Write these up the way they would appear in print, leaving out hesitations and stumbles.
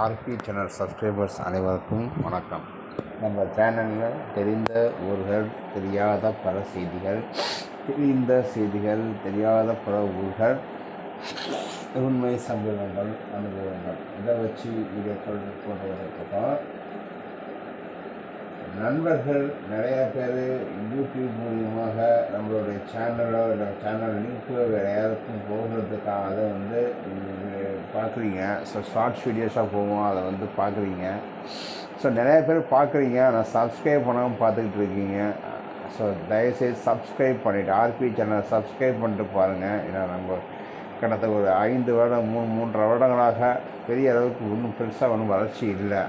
RB channel subscribers அனைவருக்கும் வணக்கம். நம்ம சேனலில் தெரிந்த ஊர்கள், தெரியாத பல செய்திகள், தெரிந்த செய்திகள், தெரியாத பல ஊர்கள், உண்மை சம்பவங்கள், அனுபவங்கள் இதை வச்சு வீடியோக்கள் கொண்டு வரப்பட்டோம். நண்பர்கள் நிறையா பேர் யூடியூப் மூலியமாக நம்மளுடைய சேனலோ இல்லை சேனல் லிங்க்கோ வேறு யாருக்கும் போகிறதுக்காக அதை பார்க்குறீங்க. ஸோ ஷார்ட்ஸ் வீடியோஸாக போவோம், அதை பார்க்குறீங்க. ஸோ நிறையா பேர் பார்க்குறீங்க, ஆனால் சப்ஸ்கிரைப் பண்ணாமல் பார்த்துக்கிட்டு இருக்கீங்க. ஸோ தயவுசெய்து சப்ஸ்கிரைப் பண்ணிவிட்டு ஆர்பி சேனலை சப்ஸ்கிரைப் பண்ணிட்டு பாருங்கள். ஏன்னா நம்ம கிட்டத்தட்ட ஒரு 5 வருடம் 3.5 வருடங்களாக பெரிய அளவுக்கு ஒன்றும் பெருசாக ஒன்றும் வளர்ச்சி இல்லை.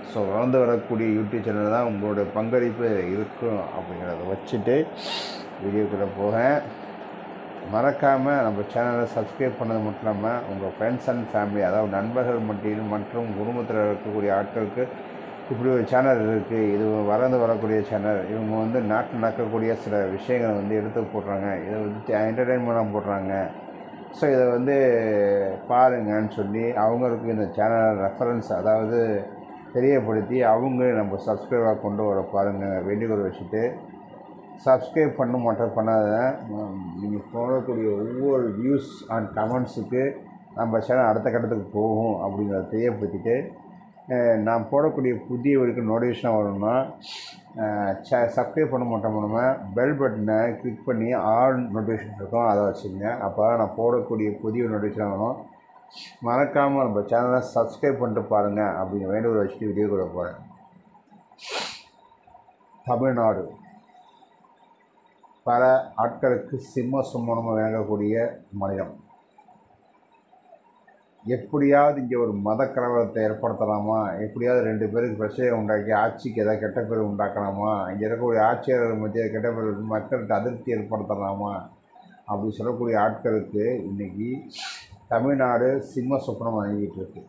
ஸோ வளர்ந்து வரக்கூடிய யூடியூப் சேனல் தான் உங்களோட பங்களிப்பு இருக்கும் அப்படிங்கிறத வச்சுட்டு வீடியோக்குள்ளே போகிறேன். மறக்காமல் நம்ம சேனலை சப்ஸ்கிரைப் பண்ணது மட்டும் இல்லாமல் உங்கள் ஃப்ரெண்ட்ஸ் அண்ட் ஃபேமிலி, அதாவது நண்பர்கள் மத்தியில் மற்றும் குடும்பத்தில் இருக்கக்கூடிய ஆட்களுக்கு இப்படி ஒரு சேனல் இருக்குது, இது வளர்ந்து வரக்கூடிய சேனல், இவங்க நாட்டில் நடக்கக்கூடிய சில விஷயங்களை எடுத்து போடுறாங்க, இதை என்டர்டெயின்மெண்ட்டாக போடுறாங்க, ஸோ இதை பாருங்கன்னு சொல்லி அவங்களுக்கு இந்த சேனல் ரெஃபரன்ஸ், அதாவது தெரியப்படுத்தி அவங்க நம்ம சப்ஸ்கிரைபாக கொண்டு வர பாருங்கள் வேண்டுகோள் வச்சுட்டு. சப்ஸ்கிரைப் பண்ணாத நீங்கள் போடக்கூடிய ஒவ்வொரு வியூஸ் அண்ட் கமெண்ட்ஸுக்கு நம்ம சேனல் அடுத்த கட்டத்துக்கு போகும் அப்படிங்கிறத தெரியப்படுத்திட்டு, நான் போடக்கூடிய புதிய வீடியோக்கு நோட்டிஃபிகேஷன் வரணும்னா சப்ஸ்கிரைப் பண்ண மாட்டோம்னா பெல் பட்டனை கிளிக் பண்ணி ஆல் நோட்டிஃபிகேஷன் இருக்கும், அதை வச்சுங்க. அப்போ நான் போடக்கூடிய புதிய நோட்டிஃபிகேஷன் வரும். மறக்காமல் நம்ம சேனலை சப்ஸ்கிரைப் பண்ணிட்டு பாருங்கள் அப்படிங்கிற வேண்டுகோள் வச்சுட்டு வீடியோ கூட போகிறேன். தமிழ்நாடு பல ஆட்களுக்கு சிம்ம சும்மனமாக விளங்கக்கூடிய மாநிலம். எப்படியாவது இங்கே ஒரு மத கலவரத்தை ஏற்படுத்தலாமா, எப்படியாவது 2 பேருக்கு பிரச்சனையை உண்டாக்கி ஆட்சிக்கு ஏதாவது கெட்ட பேர் உண்டாக்கலாமா, இங்கே இருக்கக்கூடிய ஆட்சியாளர்கள் மத்திய கெட்ட பேர் மக்கள்கிட்ட அதிருப்தி ஏற்படுத்தலாமா அப்படி சொல்லக்கூடிய ஆட்களுக்கு இன்றைக்கி தமிழ்நாடு சிம்ம சொப்பனம் வாங்கிட்டு இருக்கு.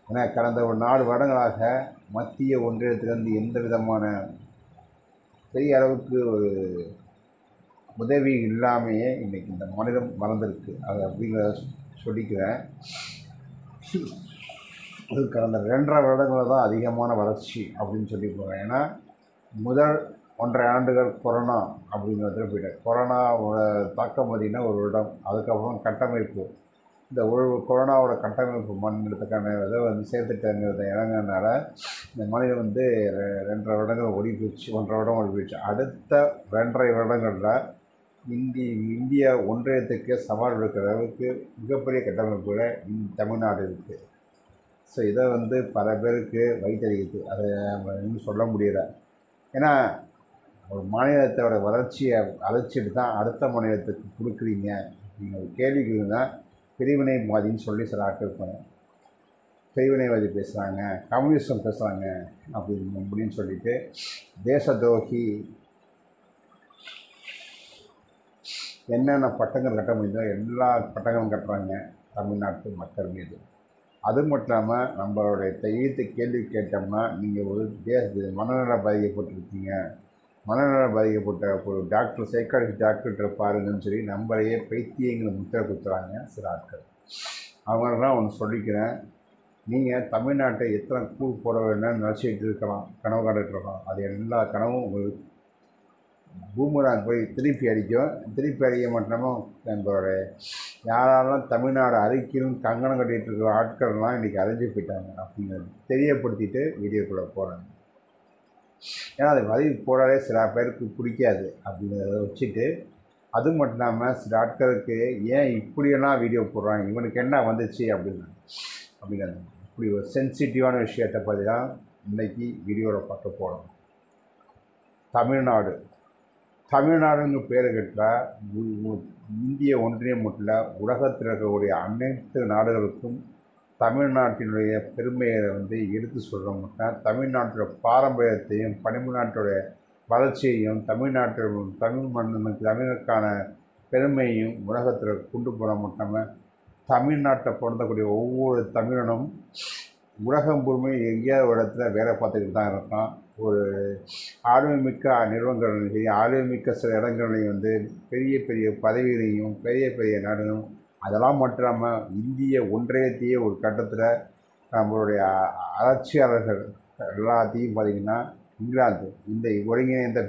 ஏன்னா கடந்த ஒரு 4 வருடங்களாக மத்திய ஒன்றியத்திலிருந்து எந்த விதமான பெரிய அளவுக்கு ஒரு உதவி இல்லாமையே இன்றைக்கி இந்த மாநிலம் வளர்ந்துருக்கு. அது அப்படிங்கிறத சொல்லிக்கிறேன். அது கடந்த 2.5 வருடங்களில் தான் அதிகமான வளர்ச்சி அப்படின்னு சொல்லி போகிறேன். ஏன்னா முதல் 1.5 ஆண்டுகள் கொரோனா அப்படிங்கிறதுல போயிட்டேன். கொரோனாவோட தாக்கம் பார்த்திங்கன்னா 1 வருடம், அதுக்கப்புறம் கட்டமைப்பு, இந்த கொரோனாவோட கட்டமைப்பு மாநிலத்துக்கான இதை சேர்த்துட்டங்கிறத இறங்கினால இந்த மாநிலம் 2.5 வருடங்கள் ஓடி போயிடுச்சு, 1.5 வருடம் ஓடி போயிடுச்சு. அடுத்த 2.5 வருடங்களில் இந்திய ஒன்றியத்துக்கு சவால் விடுக்கிற அளவுக்கு மிகப்பெரிய கட்டமைப்புல தமிழ்நாடு இருக்குது. ஸோ இதை பல பேருக்கு வைத்தறிக்குது, அதை நம்ம இன்னும் சொல்ல முடியலை. ஏன்னா ஒரு மாநிலத்தோட வளர்ச்சியை அழைச்சிட்டு தான் அடுத்த மாநிலத்துக்கு கொடுக்குறீங்க அப்படிங்கிற ஒரு கேள்விக்கு தான் பிரிவினைவாதின்னு சொல்லி சில ஆட்கள் இருப்பாங்க. பிரிவினைவாதி பேசுகிறாங்க, கம்யூனிசம் பேசுகிறாங்க அப்படின்னு சொல்லிட்டு தேச துரோகி என்னென்ன பட்டங்கள் கட்ட முடியுதோ எல்லா பட்டங்களும் கட்டுறாங்க தமிழ்நாட்டு மக்கள் மீது. அது மட்டும் இல்லாமல் நம்மளுடைய ஈர்த்து கேள்வி கேட்டோம்னா, நீங்கள் ஒரு மனநல பாதிக்கப்பட்டிருக்கீங்க, மனநல பாதிக்கப்பட்ட ஒரு டாக்டர், சைக்காலஜி டாக்டர்கிட்ட பாருங்கன்னு சொல்லி நம்மளையே பைத்தியங்களை முத்திரை குத்துறாங்க சில ஆட்கள். அவங்களெல்லாம் ஒன்று சொல்லிக்கிறேன், நீங்கள் தமிழ்நாட்டை எத்தனை கூழ் போட வேணும்னு நினச்சிக்கிட்டு இருக்கலாம், கனவு காண்டுட்டு இருக்கலாம். அது எல்லா கனவும் உங்களுக்கு பூமராங் போய் திருப்பி அடிக்க மாட்டோமும். நம்மளுடைய யாரெல்லாம் தமிழ்நாடு அரிக்கணும் கங்கணம் கட்டிகிட்டு இருக்கிற ஆட்கள்லாம் இன்றைக்கி அரைஞ்சு போயிட்டாங்க அப்படிங்கிறது தெரியப்படுத்திட்டு வீடியோக்குள்ளே போகிறாங்க. ஏன்னா அது பதிவு போடாலே சில பேருக்கு பிடிக்காது அப்படிங்கிறத வச்சுட்டு, அது மட்டும் இல்லாமல் சில ஆட்களுக்கு ஏன் இப்படியெல்லாம் வீடியோ போடுறாங்க, இவனுக்கு என்ன வந்துச்சு அப்படிங்கிறது இப்படி ஒரு சென்சிட்டிவான விஷயத்தை பற்றி தான் இன்றைக்கி வீடியோவில் பார்க்க போகிறோம். தமிழ்நாடுன்னு பேர் கேட்டால் இந்திய ஒன்றியம் மட்டும் இல்லை, உலகத்தில் இருக்கக்கூடிய அனைத்து நாடுகளுக்கும் தமிழ்நாட்டினுடைய பெருமையை எடுத்து சொல்கிற மட்டும் தமிழ்நாட்டோட பாரம்பரியத்தையும் தமிழ்நாட்டோடைய வளர்ச்சியையும் தமிழ் மண்ணுக்கு தமிழுக்கான பெருமையையும் உலகத்தில் கொண்டு போகிற மட்டுமே தமிழ்நாட்டை பிறந்தக்கூடிய ஒவ்வொரு தமிழனும் உலகம் முழுமை எங்கேயாவது ஒரு இடத்துல வேலை பார்த்துக்கிட்டு தான் இருக்கான். ஒரு ஆளுமைமிக்க நிறுவனங்களையும் சரி, ஆளுமைமிக்க சில இடங்களையும் பெரிய பெரிய பதவிகளையும் பெரிய பெரிய நாடுகளும், அதெல்லாம் மட்டும் இல்லாமல் இந்திய ஒன்றியத்தையே ஒரு கட்டத்தில் நம்மளுடைய ஆட்சியாளர்கள் எல்லாத்தையும் பார்த்திங்கன்னா இங்கிலாந்து, இந்த ஒருங்கிணைந்த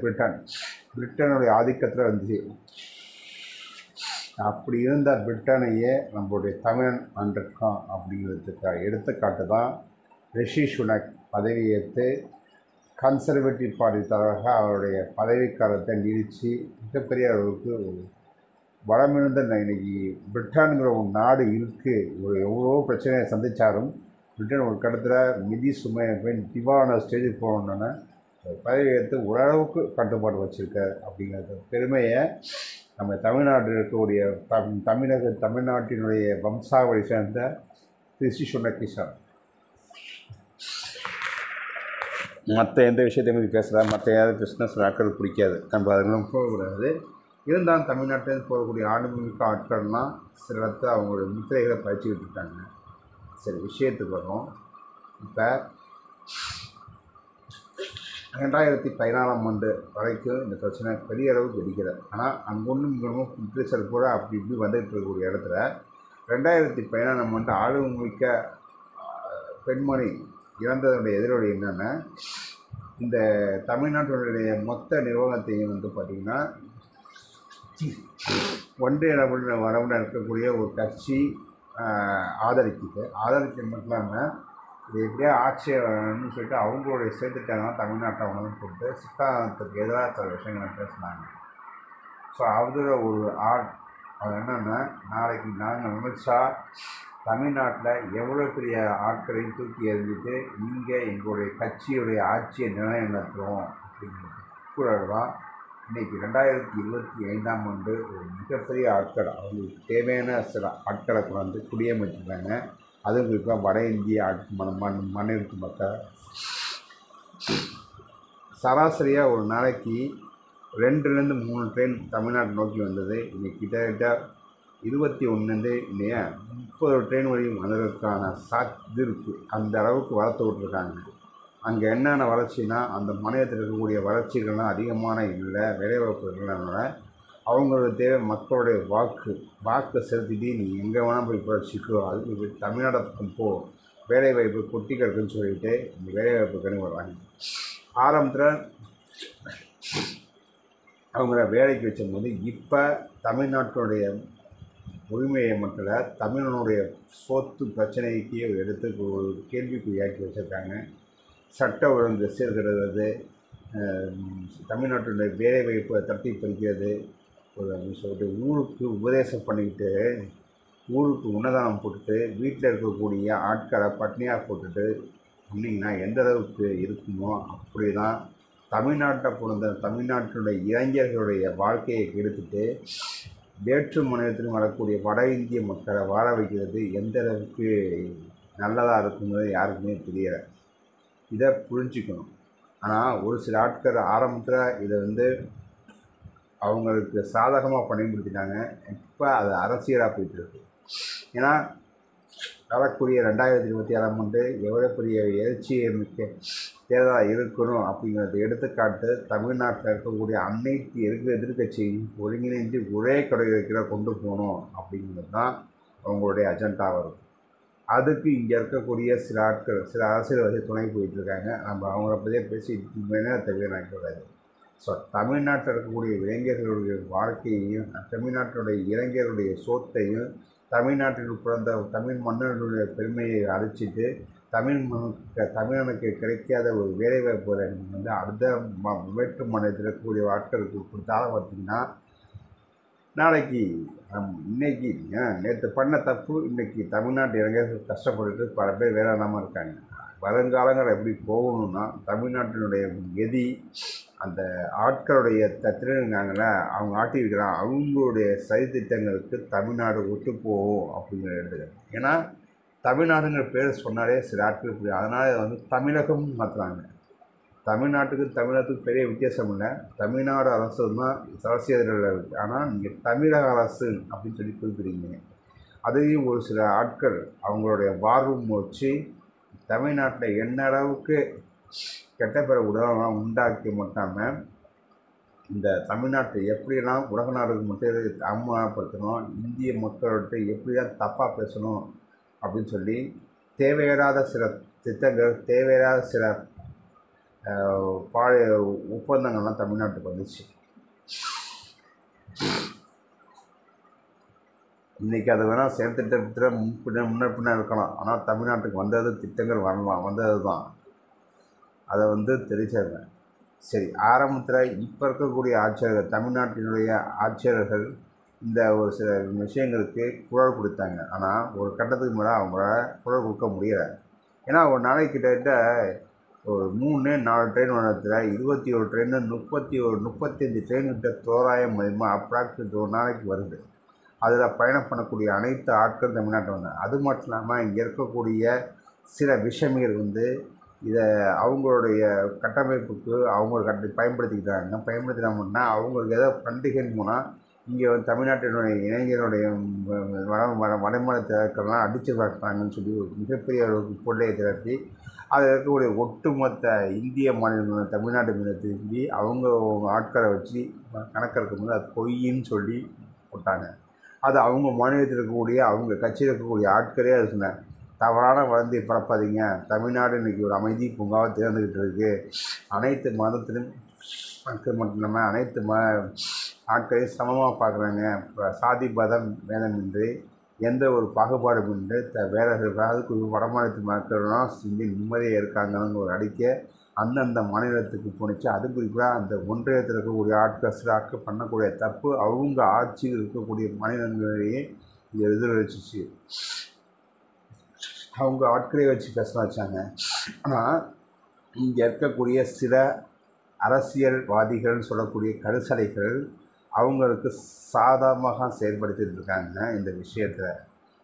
பிரிட்டனுடைய ஆதிக்கத்தில் இருந்துச்சு. அப்படி இருந்த பிரிட்டனையே நம்மளுடைய தமிழன் வந்திருக்கான் அப்படிங்கிறதுக்கு எடுத்துக்காட்டு தான் ரிஷி சுனக் பதவியேற்று கன்சர்வேட்டிவ் பார்ட்டி தலைவராக அவருடைய பதவிக்காலத்தை நீடித்து மிகப்பெரிய அளவுக்கு வளமிருந்த இன்னைக்கு பிரிட்டனுங்கிற ஒரு நாடு இருக்குது. எவ்வளோ பிரச்சனையை சந்தித்தாலும் பிரிட்டன் ஒரு கடத்தில் நிதி சுமை திவான ஸ்டேஜுக்கு போகணுன்னு பதவி எடுத்து ஓரளவுக்கு கட்டுப்பாடு வச்சுருக்கார். அப்படிங்கிறது பெருமையை நம்ம தமிழ்நாட்டில் இருக்கக்கூடிய தமிழ்நாட்டினுடைய வம்சாவளி சேர்ந்த ரிஷி சுனக் கிஷான். மற்ற எந்த விஷயத்தையும் பற்றி பேசுகிறா, மற்ற ஏதாவது பிஸ்னஸ் ஆட்கள் பிடிக்காது, நம்ம அதெல்லாம் போகக்கூடாது. இருந்தாலும் தமிழ்நாட்டிலேருந்து போகக்கூடிய ஆன்மீக ஆட்கள்லாம் சில இடத்துல அவங்களுடைய முத்திரைகளை பயிற்சிக்கிட்டு இருக்காங்க. சரி, விஷயத்துக்கு வரும். இப்போ 2014 வரைக்கும் இந்த பிரச்சனை பெரிய அளவுக்கு வெடிக்கலை. ஆனால் அங்கொன்றும் இங்கொன்றும் லிட்ரேச்சர் கூட அப்படி இப்படி வந்துகிட்டு இருக்கக்கூடிய இடத்துல 2014 ஆளுமிக்க பெண்மணி இறந்ததனுடைய எதிரொலி என்னென்னா, இந்த தமிழ்நாட்டினுடைய மொத்த நிர்வாகத்தையும் பார்த்திங்கன்னா ஒன்றிய வரவுடன் இருக்கக்கூடிய ஒரு கட்சி ஆதரிக்கிறது மட்டும் இல்லாமல் இது எப்படியா ஆட்சியர்னு சொல்லிட்டு அவங்களுடைய சேர்த்துட்டாங்க தமிழ்நாட்டை உணவுன்னு சொல்லிட்டு சித்தாந்தத்துக்கு எதிராக சில விஷயங்களை பேசினாங்க. ஸோ அதில் ஒரு அது என்னென்னா, நாளைக்கு நாங்கள் நினச்சா தமிழ்நாட்டில் எவ்வளோ பெரிய ஆட்களையும் தூக்கி எறிஞ்சிட்டு இங்கே எங்களுடைய கட்சியுடைய ஆட்சியை நிலைநிறுத்துகிறோம் அப்படிங்கிறது குரல் தான் இன்றைக்கி 2025 ஒரு மிகப்பெரிய ஆட்கள் அவங்களுக்கு தேவையான சில ஆட்களை கொண்டு குடியமர்த்திருக்காங்க. அதுவும் குறிப்பாக வட இந்திய மண்ணிற்கு மக்கள் சராசரியாக ஒரு நாளைக்கு 2-3 ட்ரெயின் தமிழ்நாட்டை நோக்கி வந்தது. இன்றைக்கி கிட்டத்தட்ட 21 இல்லையா 30 ட்ரெயின் வரையும் வந்ததற்கான இது இருக்குது. அந்த அளவுக்கு வளர்த்து விட்ருக்காங்க. அங்கே என்னென்ன வளர்ச்சினா, அந்த மாநிலத்தில் இருக்கக்கூடிய வளர்ச்சிகள்லாம் அதிகமான இல்லை, வேலைவாய்ப்பு இல்லைனால அவங்களோட தேவை மக்களுடைய வாக்கு செலுத்திட்டு நீ எங்கே வேணால் போய் புரட்சிக்கோ, அதுக்கு தமிழ்நாட்டுக்கும் போ, வேலைவாய்ப்பு கொட்டி கிடக்குன்னு சொல்லிட்டு இந்த வேலைவாய்ப்பு கனி வர்றாங்க. ஆரம்பத்தில் அவங்கள வேலைக்கு வச்சும்போது இப்போ தமிழ்நாட்டினுடைய உரிமையை மட்டும் தமிழனுடைய சொத்து பிரச்சனைக்கு எடுத்து ஒரு கேள்விக்குறியாக்கி வச்சுருக்காங்க. சட்ட ஒழுங்கு சீர்கெடுவது, தமிழ்நாட்டினுடைய வேலைவாய்ப்பை தட்டி பறிக்கிறது அப்படின்னு சொல்லிட்டு ஊருக்கு உபதேசம் பண்ணிக்கிட்டு ஊருக்கு உன்னதானம் போட்டுட்டு வீட்டில் இருக்கக்கூடிய ஆட்களை பட்னியாக போட்டுட்டு பண்ணிங்கன்னா எந்த அளவுக்கு இருக்குமோ அப்படி தான் தமிழ்நாட்டை பிறந்த தமிழ்நாட்டினுடைய இளைஞர்களுடைய வாழ்க்கையை கெடுத்துட்டு வேற்று மாநிலத்திலும் வரக்கூடிய வட இந்திய மக்களை வாழ வைக்கிறது எந்த அளவுக்கு நல்லதாக இருக்குங்கிறது யாருக்குமே தெரியலை. இதை புரிஞ்சுக்கணும். ஆனால் ஒரு சில ஆட்கள் ஆரம்பத்தில் இதை அவங்களுக்கு சாதகமாக பயன்படுத்தினாங்க. இப்போ அது அரசியலாக போயிட்டுருக்கு. ஏன்னா வரக்கூடிய 2026 எவ்வளோ பெரிய எழுச்சியை மிக்க தேர்தலாக இருக்கணும் அப்படிங்கிறது எடுத்துக்காட்டு தமிழ்நாட்டில் இருக்கக்கூடிய அனைத்து எதிர்க்கட்சியும் ஒருங்கிணைந்து ஒரே கடைகளை கொண்டு போகணும் அப்படிங்கிறது தான் அவங்களுடைய அஜெண்டா வரும். அதுக்கு இங்கே இருக்கக்கூடிய சில ஆட்கள் சில அரசியல்வாதி துணை போயிட்டுருக்காங்க. நம்ம அவங்கள பற்றியே பேசி தவிர நினைக்கக்கூடாது. ஸோ தமிழ்நாட்டில் இருக்கக்கூடிய இளைஞர்களுடைய வாழ்க்கையையும் தமிழ்நாட்டினுடைய இளைஞர்களுடைய சொத்தையும் தமிழ்நாட்டில் பிறந்த தமிழ் மன்னர்களுடைய பெருமையை அழிச்சிட்டு தமிழனுக்கு கிடைக்காத ஒரு வேலைவாய்ப்பு அடுத்த வேற்று மாநிலத்தில் இருக்கக்கூடிய ஆட்களுக்கு கொடுத்தாலும் பார்த்திங்கன்னா நாளைக்கு இன்னைக்கு நேற்று பண்ண தப்பு இன்றைக்கி தமிழ்நாட்டு இளைஞர்கள் கஷ்டப்பட்டுட்டு பல பேர் வேலை இல்லாமல் இருக்காங்க. வருங்காலங்கள் எப்படி போகணும்னா தமிழ்நாட்டினுடைய எதி அந்த ஆட்களுடைய திறனாங்கள அவங்க ஆட்டியிருக்கிறான் அவங்களுடைய சதித்திட்டங்களுக்கு தமிழ்நாடு ஒத்து போகும் அப்படிங்கிறது. ஏன்னா தமிழ்நாடுங்கிற பேர் சொன்னாலே சில ஆட்கள் இப்படி அதனால் தமிழகம் மாற்றுறாங்க. தமிழ்நாட்டுக்கு பெரிய வித்தியாசம் இல்லை. தமிழ்நாடு அரசு தான் அரசியலில் இருக்குது. ஆனால் நீங்கள் தமிழக அரசு அப்படின்னு சொல்லி குறிப்பிடுறீங்க. அதையும் ஒரு சில ஆட்கள் அவங்களுடைய வார்வம் வச்சு தமிழ்நாட்டில் என்ன அளவுக்கு கெட்ட பிற உலகம் உண்டாக்கி மாட்டாமல் இந்த தமிழ்நாட்டை எப்படியெல்லாம் உலக நாடுக்கு மட்டும் அவமானப்படுத்தணும், இந்திய மக்கள்கிட்ட எப்படிலாம் தப்பாக பேசணும் அப்படின்னு சொல்லி தேவையில்லாத சில திட்டங்கள், தேவையில்லாத சில பாழ் ஒப்பந்தங்கள்லாம் தமிழ்நாட்டுக்கு வந்துச்சு. இன்றைக்கி அது வேணால் செயல்திட்டத்தில் முன்ன இருக்கலாம். ஆனால் தமிழ்நாட்டுக்கு வந்தது திட்டங்கள் வந்தது தான். அதை தெரிஞ்சிருந்தேன். சரி, ஆரம்பத்தில் இப்போ இருக்கக்கூடிய ஆட்சியர்கள், தமிழ்நாட்டினுடைய ஆட்சியர்கள் இந்த ஒரு சில விஷயங்களுக்கு குரல் கொடுத்தாங்க. ஆனால் ஒரு கட்டத்துக்கு மேலே அவங்களால குரல் கொடுக்க முடியலை. ஏன்னா ஒரு நாளைக்கு கிட்டத்தட்ட ஒரு 3-4 ட்ரெயின் வந்ததில் 21 ட்ரெயின் 35 ட்ரெயின்கிட்ட தோராயம் மதிமாக அப்ராக்சிமேட் ஒரு நாளைக்கு வருது. அதில் பயணம் பண்ணக்கூடிய அனைத்து ஆட்கள் தமிழ்நாட்டில் வந்தாங்க. அது மட்டும் இல்லாமல் இங்கே இருக்கக்கூடிய சில விஷமிகள் இதை அவங்களுடைய கட்டமைப்புக்கு அவங்க பயன்படுத்திக்கிட்டாங்க. பயன்படுத்தினாங்கன்னா அவங்களுக்கு ஏதோ பண்டிகைன்னு போனால் இங்கே தமிழ்நாட்டினுடைய இளைஞர்களுடைய வடமாநிலத்திற்கெல்லாம் அடித்து வளர்த்தாங்கன்னு சொல்லி ஒரு மிகப்பெரிய அளவுக்கு கொள்ளையை திரட்டி அதில் இருக்கக்கூடிய ஒட்டுமொத்த இந்திய மாநிலங்கள் தமிழ்நாட்டு மீது திரும்பி அவங்க ஆட்களை வச்சு கணக்கெடுக்கும் போது அது பொய்ன்னு சொல்லி போட்டாங்க. அது அவங்க மாநிலத்தில் இருக்கக்கூடிய அவங்க கட்சியில் இருக்கக்கூடிய ஆட்களே அது சொன்னாங்க, தவறான வளர்ந்து பரப்பாதீங்க, தமிழ்நாடு இன்றைக்கி ஒரு அமைதி பூங்காவை தேர்ந்துக்கிட்டு இருக்குது, அனைத்து மதத்திலும் மக்கள் மட்டும் இல்லாமல் அனைத்து ஆட்களையும் சமமாக பார்க்குறாங்க, சாதி மதம் வேதமின்றி எந்த ஒரு பாகுபாடுமின்றி அதுக்கு வடமாநிலத்து மக்கள்லாம் இங்கே நிம்மதியாக இருக்காங்கன்னு ஒரு அறிக்கை அந்தந்த மாநிலத்துக்கு போணுச்சு. அது குறிப்பாக அந்த ஒன்றியத்தில் இருக்கக்கூடிய ஆட்கள் சில ஆட்கள் பண்ணக்கூடிய தப்பு அவங்க ஆட்சியில் இருக்கக்கூடிய மாநிலங்களையே இது எதிரொலிச்சிச்சு. அவங்க ஆட்களே வச்சு பேச வச்சாங்க. ஆனால் இங்கே இருக்கக்கூடிய சில அரசியல்வாதிகள்னு சொல்லக்கூடிய கருசடைகள் அவங்களுக்கு சாதகமாக செயல்படுத்திட்டு இருக்காங்க. இந்த விஷயத்தில்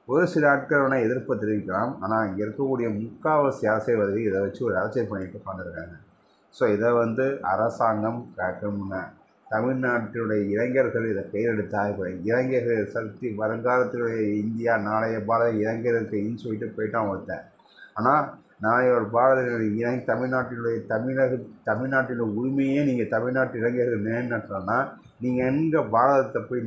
ஒரு சில ஆட்கள் வேணால் எதிர்ப்பு தெரிவிக்கலாம். ஆனால் இங்கே இருக்கக்கூடிய முக்கால்வாசி அரசியல்வாதிகள் இதை வச்சு ஒரு அரசியல் பண்ணிட்டு உட்காந்துருக்காங்க. ஸோ இதை அரசாங்கம் கேட்கணும்னா தமிழ்நாட்டினுடைய இளைஞர்கள் இதை கையெழுத்தாக இளைஞர்கள் சக்தி வருங்காலத்தினுடைய இந்தியா நாளைய பாரத இளைஞர்களுக்கு சொல்லிட்டு போயிட்டான் ஒருத்தன். ஆனால் நாளைய ஒரு பாரத தமிழ்நாட்டினுடைய உரிமையே நீங்கள் தமிழ்நாட்டு இளைஞர்கள் நிலைநாட்டணும்னா நீங்கள் எங்கே பாரதத்தை போய்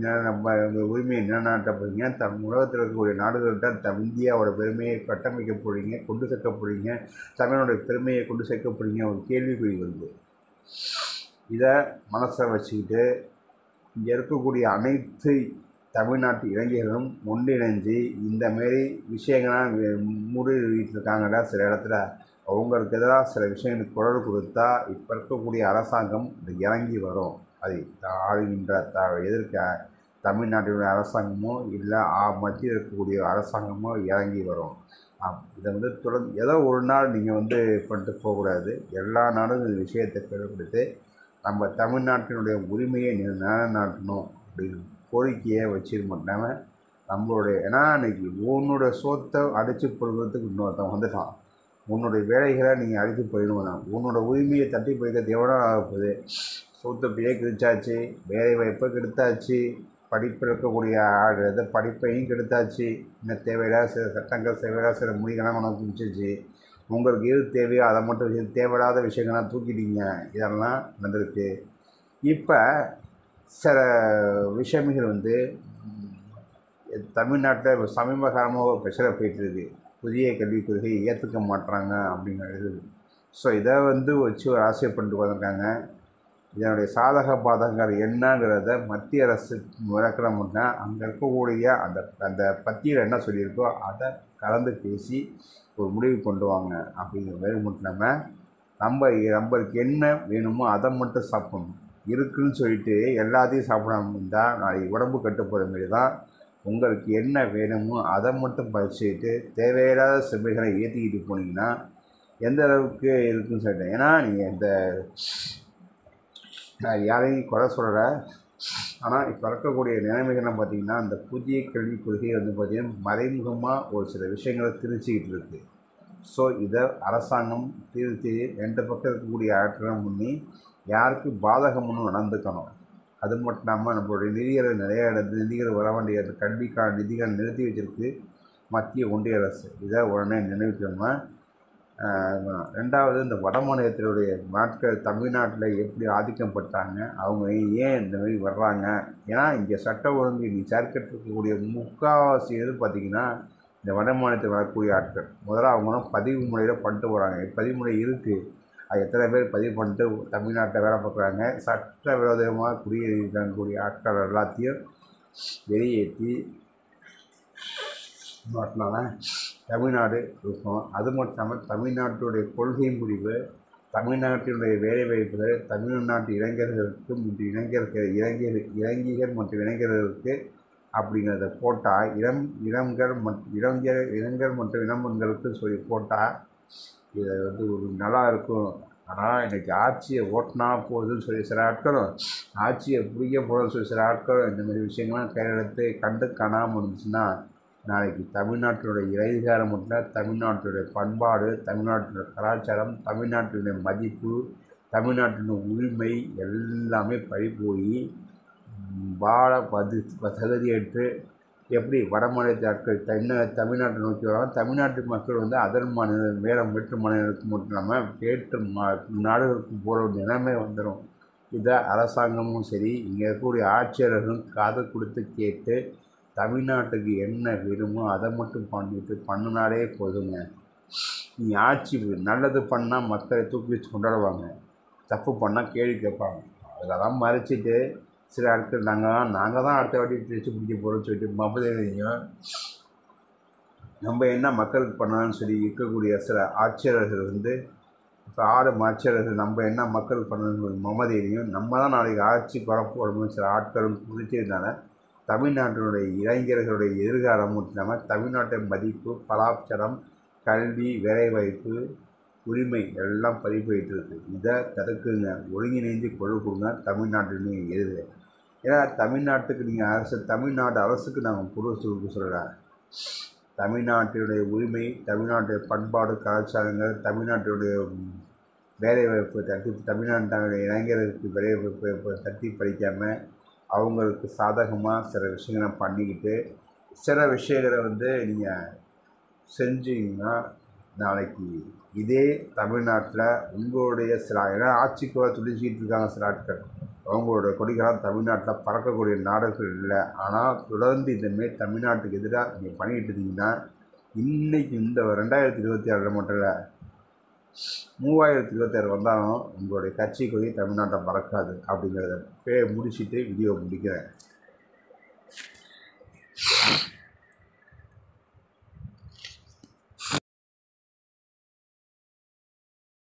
உரிமையை நிலைநாட்ட போகிறீங்க? உலகத்தில் இருக்கக்கூடிய நாடுகள்கிட்ட இந்தியாவோட பெருமையை கட்டமைக்க போகிறீங்க, கொண்டு சேர்க்க போகிறீங்க, தமிழனுடைய பெருமையை கொண்டு சேர்க்க போகிறீங்க, ஒரு கேள்விக்குறி வருது. இதை மனசில் வச்சுக்கிட்டு இங்கே இருக்கக்கூடிய அனைத்து தமிழ்நாட்டு இளைஞர்களும் ஒன்றிணைஞ்சு இந்தமாரி விஷயங்கள்லாம் மூடிட்டு இருக்காங்கடா. சில இடத்துல அவங்களுக்கு எதிராக சில விஷயங்களுக்கு குரல் கொடுத்தா இப்போ இருக்கக்கூடிய அரசாங்கம் இறங்கி வரும். அதை ஆளுகின்ற எதிர்க்க தமிழ்நாட்டினுடைய அரசாங்கமோ இல்லை மத்தியில் இருக்கக்கூடிய அரசாங்கமோ இறங்கி வரும். இதை தொடர்ந்து ஏதோ ஒரு நாள் நீங்கள் பண்ணிட்டு போகக்கூடாது. எல்லா நாடும் இந்த விஷயத்தை கண்டுபிடித்து நம்ம தமிழ்நாட்டினுடைய உரிமையை நிலைநாட்டணும் அப்படின்னு கோரிக்கையை வச்சிருமாட்டாம நம்மளுடைய ஏன்னா இன்றைக்கி உன்னோட சோத்தை அடித்து போடுறதுக்கு இன்னொருத்தன் வந்துட்டான். உன்னுடைய வேலைகளை நீங்கள் அடித்து போயிடுவேன், உன்னோட உரிமையை தட்டி போய்க்கிறது எவ்வளோ ஆகப்போகுது? சொத்து அப்படியே கெடுத்தாச்சு, வேலை வாய்ப்பை கெடுத்தாச்சு, படிப்பில் இருக்கக்கூடிய படிப்பையும் கெடுத்தாச்சு, இன்னும் தேவையில்லாத சில சட்டங்கள் தேவையில்லாத சில முடிகள்லாம் கொண்டு குடிச்சிச்சு. உங்களுக்கு எது தேவையோ அதை மட்டும் தேவையில்லாத விஷயங்கள்லாம் தூக்கிட்டீங்க. இதெல்லாம் நடந்திருக்கு. இப்போ சில விஷயங்கள் தமிழ்நாட்டில் சமீப காலமாக ஒரு பிரச்சனை போயிட்டுருக்கு. புதிய கல்விக் கொள்கையை ஏற்றுக்க மாட்டுறாங்க அப்படிங்கிறது. ஸோ இதை வச்சு ஒரு அரசியல் பண்ணிட்டு வந்திருக்காங்க. இதனுடைய சாதக பாதகங்கள் என்னங்கிறத மத்திய அரசு விளக்கணும்னா அங்கே இருக்கக்கூடிய அந்த பத்தியில் என்ன சொல்லியிருக்கோ அதை கலந்து பேசி ஒரு முடிவு கொண்டு வாங்க அப்படிங்கிற மாதிரி மட்டும் நம்மளுக்கு என்ன வேணுமோ அதை மட்டும் சாப்பிடணும். இருக்குதுன்னு சொல்லிட்டு எல்லாத்தையும் சாப்பிடாம இருந்தால் நாளைக்கு உடம்பு கட்டுப்படுற மாரி தான். உங்களுக்கு என்ன வேணுமோ அதை மட்டும் பறிச்சுக்கிட்டு தேவையில்லாத சுமைகளை ஏற்றிக்கிட்டு போனீங்கன்னா எந்த அளவுக்கு இருக்குன்னு சொல்லிட்டேன். ஏன்னா நீங்கள் நான் யாரையும் குறை சொல்லலை. ஆனால் இப்போ இருக்கக்கூடிய நிலைமைகள்லாம் பார்த்திங்கன்னா அந்த புதிய கல்விக் கொள்கை பார்த்திங்கன்னா மறைமுகமாக ஒரு சில விஷயங்களை திரிச்சிக்கிட்டு இருக்குது. ஸோ இதை அரசாங்கம் திருத்தி 2 பக்கம் இருக்கக்கூடிய ஆட்களும் பண்ணி யாருக்கு பாதகம்னு நடந்துக்கணும். அது மட்டும் இல்லாமல் நம்மளுடைய நிறைய நிதிகள் வர வேண்டிய கல்விக்கான நிதிகள் நிறுத்தி வச்சிருக்கு மத்திய ஒன்றிய அரசு. இதை உடனே நினைவுக்கணும்னா ரெண்டாவது இந்த வட மாநிலத்தினுடைய நாட்கள் தமிழ்நாட்டில் எப்படி ஆதிக்கப்பட்டாங்க, அவங்க ஏன் இந்த மாதிரி வர்றாங்க? ஏன்னா இங்கே சட்ட ஒழுங்கு நீ சேர்க்கக்கூடிய முக்கால்வாசி பார்த்திங்கன்னா இந்த வட மாநிலத்தில் வரக்கூடிய ஆட்கள் முதல்ல அவங்களும் பதிவு முறையில் பண்ணிட்டு போகிறாங்க. பதிவு முறை இருக்குது, அது எத்தனை பேர் பதிவு பண்ணிட்டு தமிழ்நாட்டில் வேலை பார்க்குறாங்க. சட்ட விரோதமாக குடியேறிக்கூடிய ஆட்கள் எல்லாத்தையும் வெளியேற்றி மாட்டினால தமிழ்நாடு இருக்கும். அது மட்டும் இல்லாமல் தமிழ்நாட்டுடைய கொள்கை முடிவு, தமிழ்நாட்டினுடைய வேலைவாய்ப்புகள், தமிழ்நாட்டு இளைஞர்களுக்கு மற்றும் இளைஞர் மற்றும் இளைஞர்களுக்கு அப்படிங்கிறத போட்டால் இளைஞர் மற்றும் இளம்பெண்களுக்கு சொல்லி போட்டால் இது வந்து ஒரு நல்லா இருக்கும். ஆனால் இன்றைக்கி ஆட்சியை ஓட்டினா போகுதுன்னு சொல்லி சில ஆட்களும், ஆட்சியை பிடிக்க போகிறதுன்னு சொல்லி சில ஆட்களும் இந்த மாதிரி விஷயங்கள்லாம் கையெழுத்து கண்டு காணாமல் இருந்துச்சுன்னா நாளைக்கு தமிழ்நாட்டினுடைய இறைகாரம் மட்டும் தமிழ்நாட்டுடைய பண்பாடு, தமிழ்நாட்டினுடைய கலாச்சாரம், தமிழ்நாட்டினுடைய மதிப்பு, தமிழ்நாட்டினுடைய உரிமை எல்லாமே பறி போய் வாழ தகுதியற்று எப்படி வட மாநிலத்து ஆட்கள் தமிழ்நாட்டை நோக்கி வராங்க. தமிழ்நாட்டு மக்கள் வந்து அதர் மாநிலம் வேற்று மாநிலத்துக்கு மட்டும் இல்லாமல் வேற்று நாடுகளுக்கு போகிற ஒரு நிலைமை வந்துடும். இதை அரசாங்கமும் சரி, இங்கே இருக்கக்கூடிய ஆட்சியாளர்களும் காது கொடுத்து கேட்டு தமிழ்நாட்டுக்கு என்ன வேணுமோ அதை மட்டும் பண்ணினாலே போதுங்க. நீ ஆட்சி நல்லது பண்ணால் மக்களை தூக்கி வச்சு கொண்டாடுவாங்க, தப்பு பண்ணால் கேள்வி கேட்பாங்க. அதெல்லாம் மறைச்சிட்டு சில ஆட்கள் நாங்கள் தான் அடுத்த வாட்டி வச்சு பிடிக்க போகிறோம்னு சொல்லிட்டு மமதையும் நம்ம என்ன மக்களுக்கு பண்ணலாம்னு சொல்லி இருக்கக்கூடிய சில ஆட்சியாளர்கள் வந்து இப்போ ஆட்சியாளர்கள் நம்ம என்ன மக்களுக்கு பண்ணணும்னு மமதையிலையும் நம்ம தான் நாளைக்கு ஆட்சி பரப்போடணும் சில ஆட்களும் குறிச்சிருந்தாங்க. தமிழ்நாட்டினுடைய இளைஞர்களுடைய எதிர்காலம் மட்டும் இல்லாமல் தமிழ்நாட்டின் மதிப்பு, கலாச்சாரம், கல்வி, வேலைவாய்ப்பு, உரிமை எல்லாம் பதிப்போயிட்டு இருக்குது. இதை தடுக்குங்க, ஒருங்கிணைந்து கொண்டு கொடுங்க தமிழ்நாட்டினுடைய எதிர்க. ஏன்னா தமிழ்நாட்டுக்கு நீங்கள் தமிழ்நாடு அரசுக்கு நாங்கள் பொருள் சொல்கிறேன். தமிழ்நாட்டினுடைய உரிமை, தமிழ்நாட்டுடைய பண்பாடு, கலாச்சாரங்கள், தமிழ்நாட்டினுடைய வேலைவாய்ப்பு தமிழ்நாட்டினுடைய இளைஞர்களுக்கு வேலைவாய்ப்பு தட்டி படிக்காமல் அவங்களுக்கு சாதகமாக சில விஷயங்களை பண்ணிக்கிட்டு சில விஷயங்களை வந்து நீங்கள் செஞ்சீங்கன்னா நாளைக்கு இதே தமிழ்நாட்டில் உங்களுடைய சில ஆட்சிக்கு துடிச்சிக்கிட்டு இருக்காங்க சில ஆட்கள். அவங்களோட கொடிகளாம் தமிழ்நாட்டில் பறக்கக்கூடிய நாடுகள் இல்லை. ஆனால் தொடர்ந்து இந்தமாரி தமிழ்நாட்டுக்கு எதிராக நீங்கள் பண்ணிக்கிட்டு இருந்தீங்கன்னா இன்றைக்கி இந்த 2026 மட்டும் இல்லை, 3026 வந்தாலும் உங்களுடைய கட்சி கொடி தமிழ்நாட்டை பறக்காது. அப்படிங்கிறத முடிச்சுட்டு வீடியோ முடிக்கிறேன்.